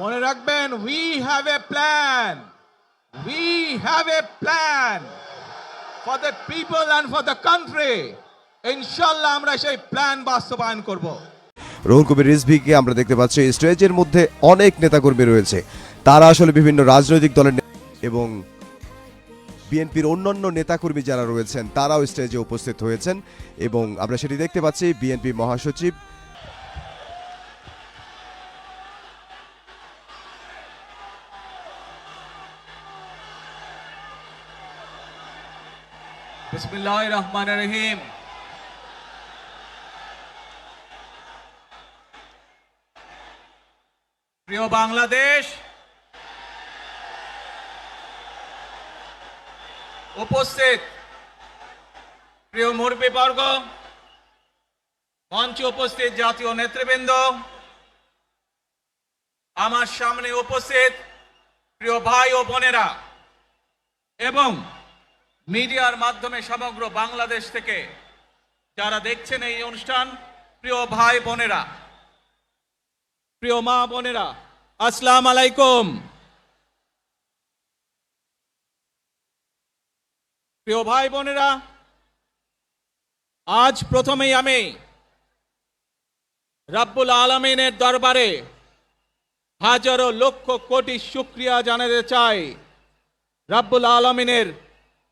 মনে রাখবেন, we have a plan, we have a plan for the people and for the country. ইনশাল্লাহ আমরা সেই প্ল্যান বাস্তবায়ন করব। রুহুল কবির রিজভীকে আমরা দেখতে পাচ্ছি স্টেজের মধ্যে অনেক নেতাকর্মী রয়েছে। তারা আসলে বিভিন্ন রাজনৈতিক দলের এবং বিএনপির অন্যান্য নেতাকর্মী যারা রয়েছেন তারাও স্টেজে উপস্থিত হয়েছেন এবং আমরা সেটি দেখতে পাচ্ছি। বিএনপি মহাসচিব বিসমিল্লাহির রহমানির রহিম। প্রিয় বাংলাদেশ, উপস্থিত প্রিয় মুরব্বীবর্গ, মঞ্চে উপস্থিত জাতীয় নেতৃবৃন্দ, আমার সামনে উপস্থিত প্রিয় ভাই ও বোনেরা এবং মিডিয়ার মাধ্যমে সমগ্র বাংলাদেশ থেকে যারা দেখছেন এই অনুষ্ঠান, প্রিয় ভাই বোনেরা, প্রিয় মা বোনেরা, আসসালামু আলাইকুম। প্রিয় ভাই বোনেরা, আজ প্রথমেই আমি রাব্বুল আলামিনের দরবারে হাজারো লক্ষ কোটি শুকরিয়া জানাতে চাই। রাব্বুল আলামিনের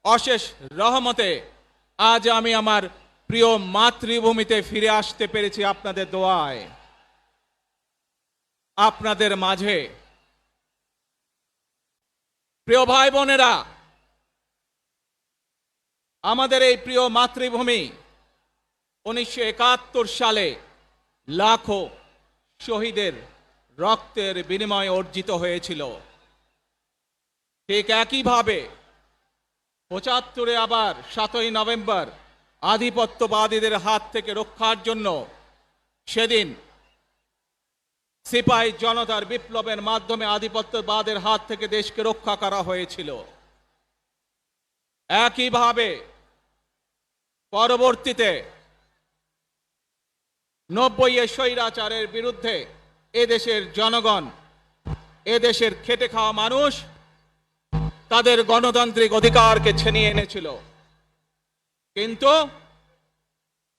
অশেষ রহমতে আজ আমি আমার প্রিয় মাতৃভূমিতে ফিরে আসতে পেরেছি আপনাদের দোয়ায়, আপনাদের মাঝে। প্রিয় ভাই বোনেরা, আমাদের এই প্রিয় মাতৃভূমি 1971 সালে লাখো শহীদের রক্তের বিনিময়ে অর্জিত হয়েছিল। ঠিক একইভাবে 75-এ আবার 7ই নভেম্বর আধিপত্যবাদীদের হাত থেকে রক্ষার জন্য সেদিন সিপাহী জনতার বিপ্লবের মাধ্যমে আধিপত্যবাদের হাত থেকে দেশকে রক্ষা করা হয়েছিল। একইভাবে পরবর্তীতে 90-এ স্বৈরাচারের বিরুদ্ধে এদেশের জনগণ, এদেশের খেটে খাওয়া মানুষ তাদের গণতান্ত্রিক অধিকারকে ছিনিয়ে এনেছিল। কিন্তু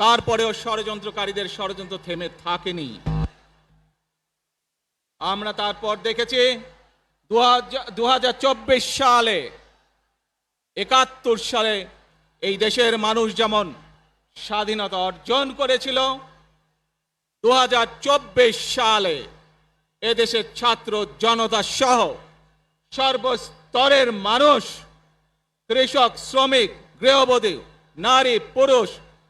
তারপরেও ষড়যন্ত্রকারীদের ষড়যন্ত্র থেমে থাকেনি। আমরা তারপর দেখেছি 2024 সালে, 71 সালে এই দেশের মানুষ যেমন স্বাধীনতা অর্জন করেছিল, 2024 সালে এদেশের ছাত্র জনতা সহ সর্বস্তরের মানুষ, কৃষক, শ্রমিক, গৃহবধূ, নারী, পুরুষ,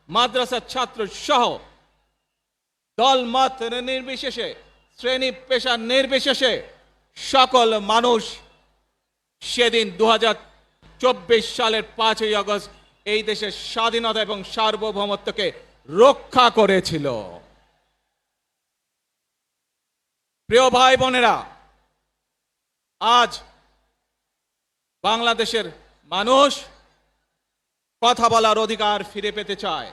মাদ্রাসার ছাত্র সহ দলমত নির্বিশেষে, শ্রেণী পেশা নির্বিশেষে সকল মানুষ সেদিন 2024 সালের 5ই আগস্ট এই দেশের স্বাধীনতা এবং সার্বভৌমত্বকে রক্ষা করেছিল। প্রিয় ভাই বোনেরা, আজ বাংলাদেশের মানুষ কথা বলার অধিকার ফিরে পেতে চায়।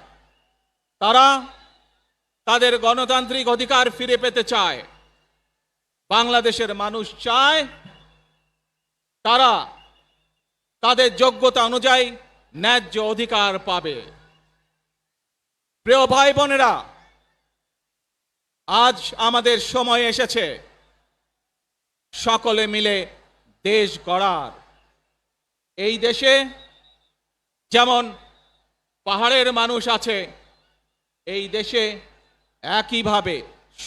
তারা তাদের গণতান্ত্রিক অধিকার ফিরে পেতে চায়। বাংলাদেশের মানুষ চায় তারা তাদের যোগ্যতা অনুযায়ী ন্যায্য অধিকার পাবে। প্রিয় ভাই বোনেরা, আজ আমাদের সময় এসেছে সকলে মিলে দেশ গড়ার। এই দেশে যেমন পাহাড়ের মানুষ আছে, এই দেশে একইভাবে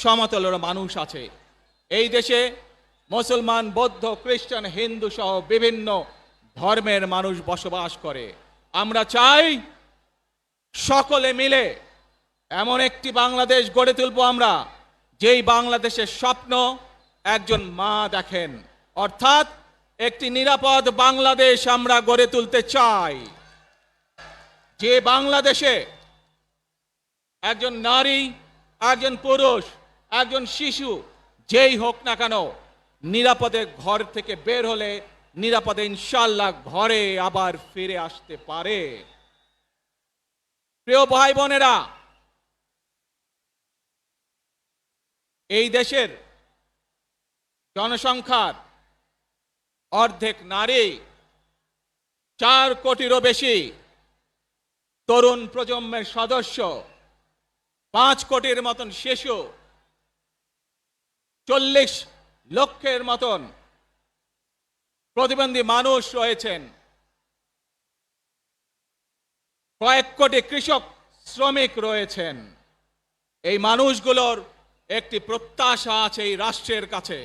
সমতলের মানুষ আছে। এই দেশে মুসলমান, বৌদ্ধ, খ্রিস্টান, হিন্দু সহ বিভিন্ন ধর্মের মানুষ বসবাস করে। আমরা চাই সকলে মিলে এমন একটি বাংলাদেশ গড়ে তুলব আমরা, যেই বাংলাদেশের স্বপ্ন একজন মা দেখেন, অর্থাৎ একটি নিরাপদ বাংলাদেশ আমরা গড়ে তুলতে চাই। যে বাংলাদেশে একজন নারী, একজন পুরুষ, একজন শিশু যেই হোক না কেন নিরাপদে ঘর থেকে বের হলে নিরাপদে ইনশাআল্লাহ ঘরে আবার ফিরে আসতে পারে। প্রিয় ভাই বোনেরা, এই দেশের জনসংখ্যার অর্ধেক নারী, 4 কোটিরও বেশি তরুণ প্রজন্মের সদস্য, 5 কোটির মতন শিশু, 40 লক্ষের মতন প্রতিবন্ধী মানুষ রয়েছেন, কয়েক কোটি কৃষক শ্রমিক রয়েছেন। এই মানুষগুলোর একটি প্রত্যাশা আছে এই রাষ্ট্রের কাছে,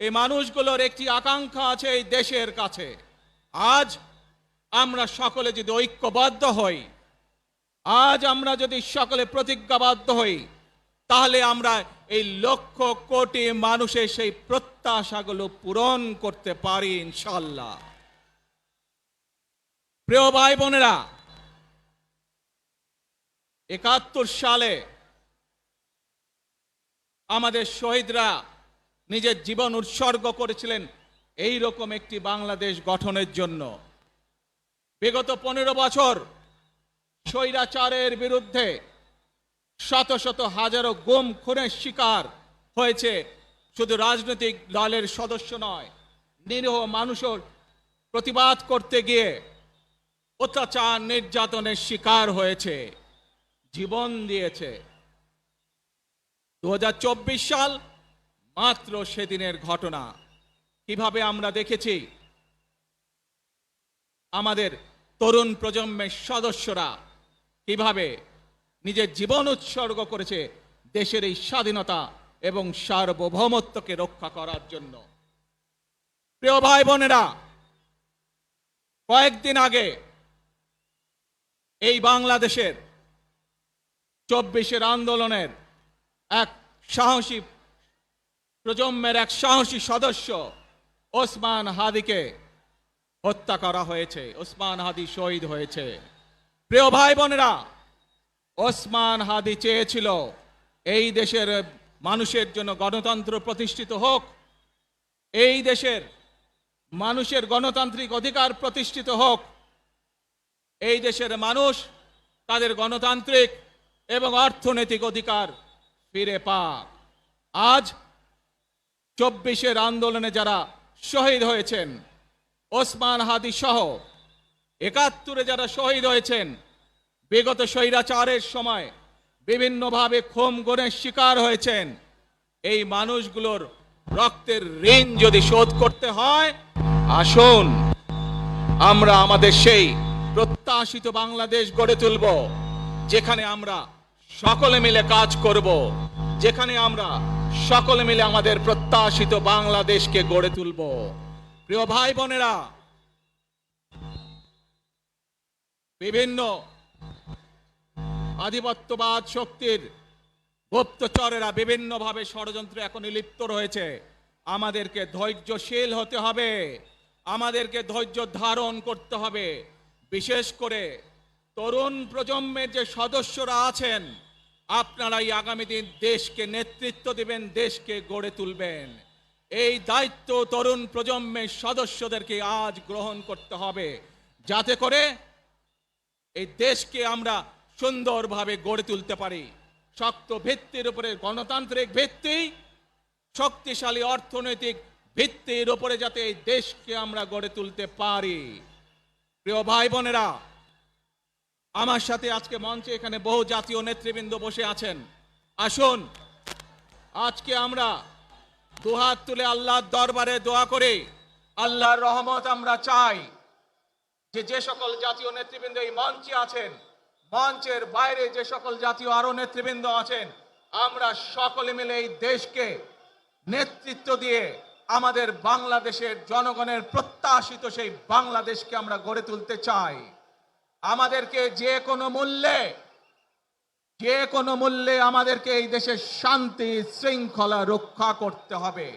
এই মানুষগুলোর একটি আকাঙ্ক্ষা আছে এই দেশের কাছে। আজ আমরা সকলে যদি ঐক্যবদ্ধ হই, আজ আমরা যদি সকলে প্রতিজ্ঞাবদ্ধ হই, তাহলে আমরা এই লক্ষ কোটি মানুষের সেই প্রত্যাশাগুলো পূরণ করতে পারি ইনশাআল্লাহ। প্রিয় ভাই বোনেরা, 71 সালে আমাদের শহীদরা নিজের জীবন উৎসর্গ করেছিলেন এই রকম একটি বাংলাদেশ গঠনের জন্য। বিগত 15 বছর স্বৈরাচারের বিরুদ্ধে শত শত হাজারো গুম খুনের শিকার হয়েছে শুধু রাজনৈতিক দলের সদস্য নয়, নিরীহ মানুষের প্রতিবাদ করতে গিয়ে অত্যাচার নির্যাতনের শিকার হয়েছে, জীবন দিয়েছে। 2024 সাল মাত্র সেদিনের ঘটনা। কিভাবে আমরা দেখেছি আমাদের তরুণ প্রজন্মের সদস্যরা কিভাবে নিজের জীবন উৎসর্গ করেছে দেশের এই স্বাধীনতা এবং সার্বভৌমত্বকে রক্ষা করার জন্য। প্রিয় ভাই বোনেরা, কয়েকদিন আগে এই বাংলাদেশের 24-এর আন্দোলনের এক সাহসী প্রজন্মের এক সাহসী সদস্য ওসমান হাদিকে হত্যা করা হয়েছে। ওসমান হাদি শহীদ হয়েছে। প্রিয় ভাই বোনেরা, ওসমান হাদি চেয়েছিল এই দেশের মানুষের জন্য গণতন্ত্র প্রতিষ্ঠিত হোক, এই দেশের মানুষের গণতান্ত্রিক অধিকার প্রতিষ্ঠিত হোক, এই দেশের মানুষ তাদের গণতান্ত্রিক এবং অর্থনৈতিক অধিকার ফিরে পাক। আজ 24-এর আন্দোলনে যারা শহীদ হয়েছেন, ওসমান হাদি সহ 71-এ যারা শহীদ হয়েছেন, বিগত স্বৈরাচারের সময় বিভিন্নভাবে খুন গুমের শিকার হয়েছেন, এই মানুষগুলোর রক্তের ঋণ যদি শোধ করতে হয়, আসুন আমরা আমাদের সেই প্রত্যাশিত বাংলাদেশ গড়ে তুলব, যেখানে আমরা সকলে মিলে কাজ করব, যেখানে আমরা সকলে মিলে আমাদের প্রত্যাশিত বাংলাদেশকে গড়ে তুলব। প্রিয় ভাই বোনেরা, বিভিন্ন আধিপত্যবাদ শক্তির গুপ্তচরেরা বিভিন্নভাবে ষড়যন্ত্রে এখন লিপ্ত রয়েছে। আমাদেরকে ধৈর্যশীল হতে হবে, আমাদেরকে ধৈর্য ধারণ করতে হবে। বিশেষ করে তরুণ প্রজন্মের যে সদস্যরা আছেন, আপনারাই আগামী দিন দেশকে নেতৃত্ব দিবেন, দেশকে গড়ে তুলবেন। এই দায়িত্ব তরুণ প্রজন্মের সদস্যদেরকে আজ গ্রহণ করতে হবে, যাতে করে এই দেশকে আমরা সুন্দরভাবে গড়ে তুলতে পারি। শক্ত ভিত্তির উপরে গণতান্ত্রিক ভিত্তি, শক্তিশালী অর্থনৈতিক ভিত্তির উপরে যাতে এই দেশকে আমরা গড়ে তুলতে পারি। প্রিয় ভাই বোনেরা, আমার সাথে আজকে মঞ্চে এখানে বহু জাতীয় নেতৃবৃন্দ বসে আছেন। আসুন আজকে আমরা দুহাত তুলে আল্লাহর দরবারে দোয়া করে আল্লাহর রহমত আমরা চাই। যে সকল জাতীয় নেতৃবৃন্দ এই মঞ্চে আছেন, মঞ্চের বাইরে যে সকল জাতীয় আরো নেতৃবৃন্দ আছেন, আমরা সকলে মিলে এই দেশকে নেতৃত্ব দিয়ে আমাদের বাংলাদেশের জনগণের প্রত্যাশিত সেই বাংলাদেশকে আমরা গড়ে তুলতে চাই। আমাদেরকে যে কোনো মূল্যে আমাদেরকে এই দেশের শান্তি শৃঙ্খলা রক্ষা করতে হবে।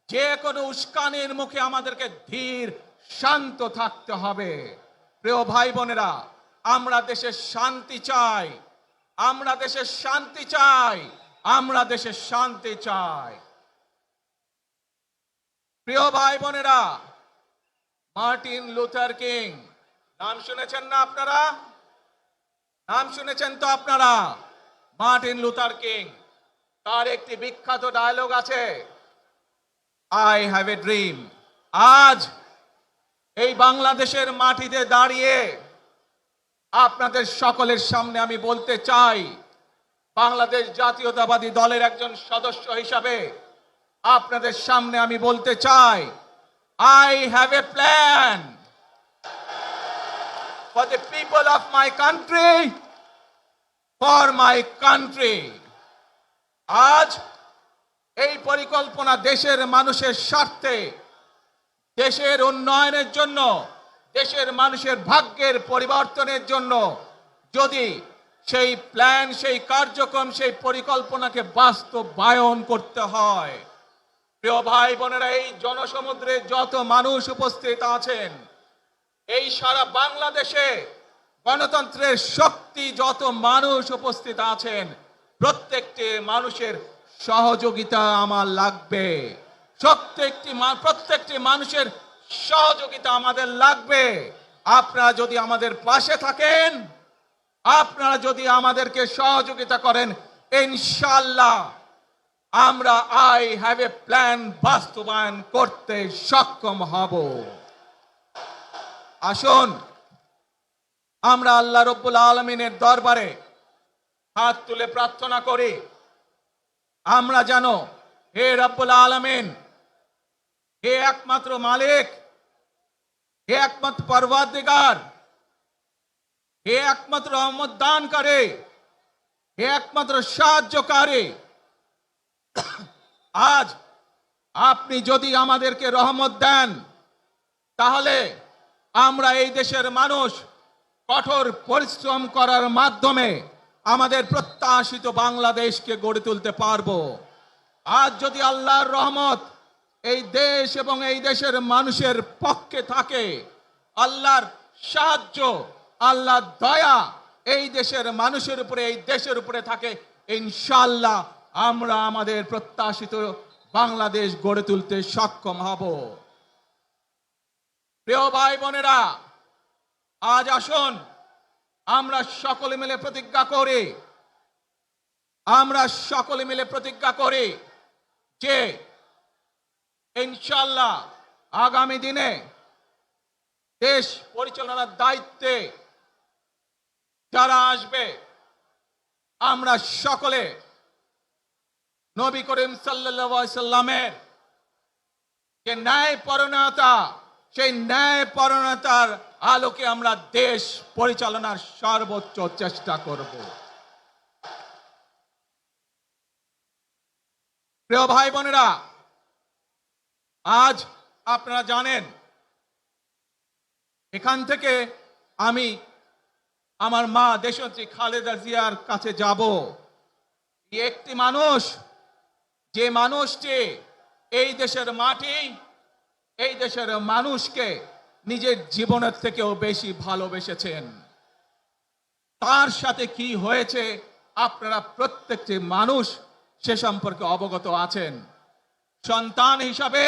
যে কোনো উস্কানির মুখে আমাদেরকে ধীর শান্ত থাকতে হবে। প্রিয় ভাই বোনেরা, আমরা দেশের শান্তি চাই, আমরা দেশের শান্তি চাই, আমরা দেশের শান্তি চাই। প্রিয় ভাই বোনেরা, মার্টিন লুথার কিং নাম শুনেছেন না আপনারা? নাম শুনেছেন তো আপনারা? মার্টিন লুথার কিং, তার একটি বিখ্যাত ডায়লগ আছে, আই হ্যাভ এ ড্রিম। আজ এই বাংলাদেশের মাটিতে দাঁড়িয়ে আপনাদের সকলের সামনে আমি বলতে চাই, বাংলাদেশ জাতীয়তাবাদী দলের একজন সদস্য হিসাবে আপনাদের সামনে আমি বলতে চাই, I have a plan for the people of my country, for my country. আজ এই পরিকল্পনা দেশের মানুষের স্বার্থে, দেশের উন্নয়নের জন্য, দেশের মানুষের ভাগ্যের পরিবর্তনের জন্য যদি সেই প্ল্যান, সেই কার্যক্রম, সেই পরিকল্পনাকে বাস্তবায়ন করতে হয়, প্রিয় ভাই বোনেরা, এই জনসমুদ্রে যত মানুষ উপস্থিত আছেন, এই সারা বাংলাদেশে গণতন্ত্রের শক্তি যত মানুষ উপস্থিত আছেন, প্রত্যেকটি মানুষের সহযোগিতা আমার লাগবে। প্রত্যেকটি মানুষের সহযোগিতা আমাদের লাগবে। আপনারা যদি আমাদের পাশে থাকেন, আপনারা যদি আমাদেরকে সহযোগিতা করেন, ইনশাআল্লাহ আমরা আই হ্যাভ এ প্ল্যান বাস্তবায়ন করতে সক্ষম হব। আসুন আমরা আল্লাহ রব্বুল আলামিনের দরবারে হাত তুলে প্রার্থনা করি, আমরা জানো হে রব্বুল আলামিন, হে একমাত্র মালিক, হে একমাত্র পরওয়ারদিগার, হে একমাত্র রহমত দানকারী, হে একমাত্র সাহায্যকারী, আজ আপনি যদি আমাদেরকে রহমত দেন, তাহলে আমরা এই দেশের মানুষ কঠোর পরিশ্রম করার মাধ্যমে আমাদের প্রত্যাশিত বাংলাদেশকে গড়ে তুলতে পারবো। আজ যদি আল্লাহর রহমত এই দেশ এবং এই দেশের মানুষের পক্ষে থাকে, আল্লাহর সাহায্য, আল্লাহর দয়া এই দেশের মানুষের উপরে, এই দেশের উপরে থাকে, ইনশাআল্লাহ আমরা আমাদের প্রত্যাশিত বাংলাদেশ গড়ে তুলতে সক্ষম হব। প্রিয় ভাই বোনেরা, আজ আসুন আমরা সকলে মিলে প্রতিজ্ঞা করি, আমরা সকলে মিলে প্রতিজ্ঞা করি যে ইনশাআল্লাহ আগামী দিনে দেশ পরিচালনার দায়িত্বে যারা আসবে, আমরা সকলে নবী করিম সাল্লাল্লাহু আলাইহি সাল্লামের যে ন্যায়পরায়ণতা, সেই ন্যায়পরায়ণতার আলোকে আমরা দেশ পরিচালনার সর্বোচ্চ চেষ্টা করব। প্রিয় ভাই বোনেরা, আজ আপনারা জানেন এখান থেকে আমি আমার মা দেশনেত্রী খালেদা জিয়ার কাছে যাব। একটি মানুষ, যে মানুষটি এই দেশের মাটি, এই দেশের মানুষকে নিজের জীবনের থেকেও বেশি ভালোবেসেছেন, তার সাথে কি হয়েছে আপনারা প্রত্যেকটি মানুষ সে সম্পর্কে অবগত আছেন। সন্তান হিসাবে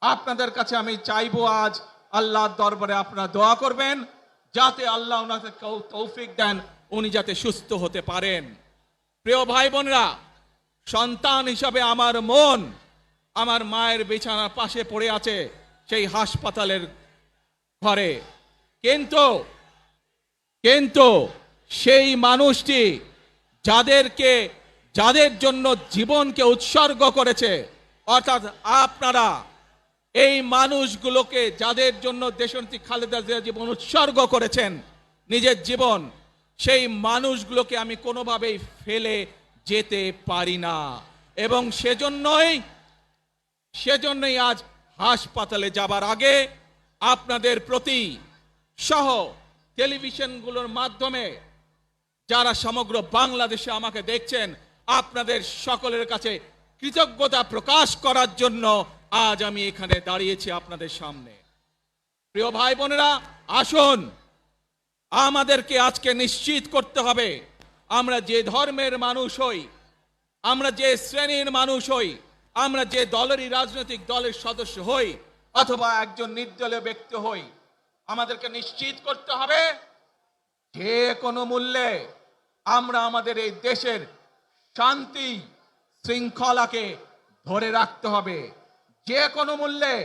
আপনাদের কাছে আমি চাইবো, আজ আল্লাহর দরবারে আপনারা দোয়া করবেন যাতে আল্লাহ ওনাকে তৌফিক দেন, উনি যাতে সুস্থ হতে পারেন। প্রিয় ভাই বোনেরা, সন্তান হিসাবে আমার মন আমার মায়ের বিছানার পাশে পড়ে আছে সেই হাসপাতালের ঘরে, কিন্তু সেই মানুষটি যাদের জন্য জীবনকে উৎসর্গ করেছে, অর্থাৎ আপনারা এই মানুষগুলোকে, যাদের জন্য দেশনেত্রী খালেদা জিয়া জীবন উৎসর্গ করেছেন, নিজের জীবন, সেই মানুষগুলোকে আমি কোনোভাবেই ফেলে যেতে পারি না। এবং সেজন্যই আজ হাসপাতালে যাবার আগে আপনাদের প্রতি সহ টেলিভিশনগুলোর মাধ্যমে যারা সমগ্র বাংলাদেশে আমাকে দেখছেন, আপনাদের সকলের কাছে কৃতজ্ঞতা প্রকাশ করার জন্য আজ আমি এখানে দাঁড়িয়েছি আপনাদের সামনে। প্রিয় ভাই বোনেরা, আসুন আমাদেরকে আজকে নিশ্চিত করতে হবে, আমরা যে ধর্মের মানুষ হই, আমরা যে শ্রেণীর মানুষ হই, আমরা যে দলেরই রাজনৈতিক দলের সদস্য হই অথবা একজন নির্দলীয় ব্যক্তি হই, আমাদেরকে নিশ্চিত করতে হবে যে কোনো মূল্যে আমরা আমাদের এই দেশের শান্তি শৃঙ্খলাকে ধরে রাখতে হবে। যে কোনো মূল্যে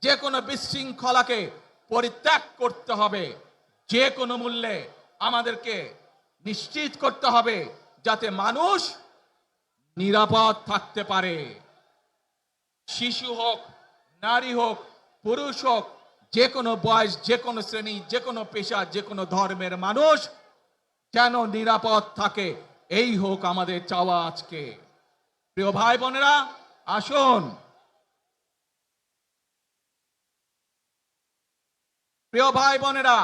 যে কোনো বিশৃঙ্খলাকে পরিত্যাগ করতে হবে। যে কোনো মূল্যে আমাদেরকে নিশ্চিত করতে হবে যাতে মানুষ নিরাপদ থাকতে পারে। শিশু হোক, নারী হোক, পুরুষ হোক, যে কোনো বয়স, যে কোনো শ্রেণী, যে কোনো পেশা, যে কোনো ধর্মের মানুষ যেন নিরাপদ থাকে, এই হোক আমাদের চাওয়া আজকে। প্রিয় ভাই বোনেরা, আসুন, প্রিয় ভাই বোনেরা,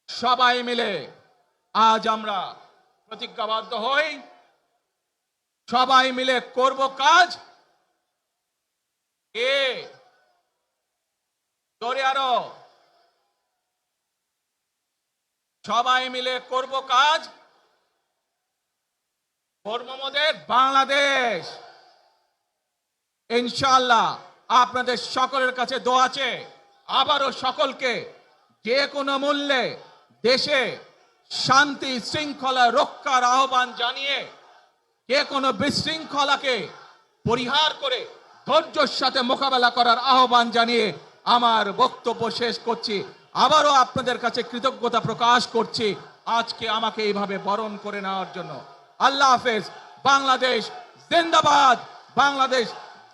সবাই মিলে আজ আমরা প্রতিজ্ঞাবদ্ধ হই, সবাই মিলে করব কাজ। জোরে আরো, সবাই মিলে করব কাজ, কর্মমদের বাংলাদেশ। ইনশাআল্লাহ আপনাদের সকলের কাছে দোয়া আছে, আবারও সকলকে যে কোনো মূল্যে দেশে শান্তি শৃঙ্খলা রক্ষার আহ্বান জানিয়ে যে কোনো বিশৃঙ্খলাকে পরিহার করে ধৈর্যের সাথে মোকাবেলা করার আহ্বান জানিয়ে আমার বক্তব্য শেষ করছি। আবারও আপনাদের কাছে কৃতজ্ঞতা প্রকাশ করছি আজকে আমাকে এইভাবে বরণ করে নেওয়ার জন্য। আল্লাহ হাফেজ। বাংলাদেশ জিন্দাবাদ, বাংলাদেশ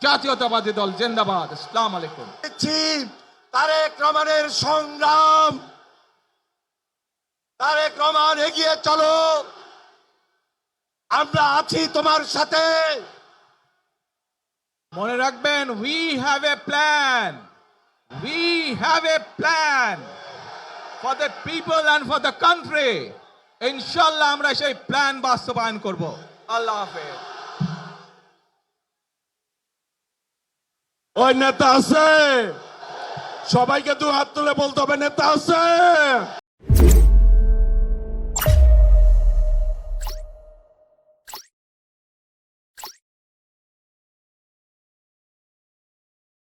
জাতীয়তাবাদী দল জিন্দাবাদ। আসসালামু আলাইকুম। তারেক রহমানের সংগ্রাম, তারেক রহমান এগিয়ে চলো, আমরা আছি তোমার সাথে। মনে রাখবেন, we have a plan, we have a plan for the people and for the country. ইনশাআল্লাহ আমরা সেই প্ল্যান বাস্তবায়ন করব। আল্লাহ হাফেজ। ওই নেতা আছে, সবাইকে দু হাত তুলে বলতে হবে নেতা আছে।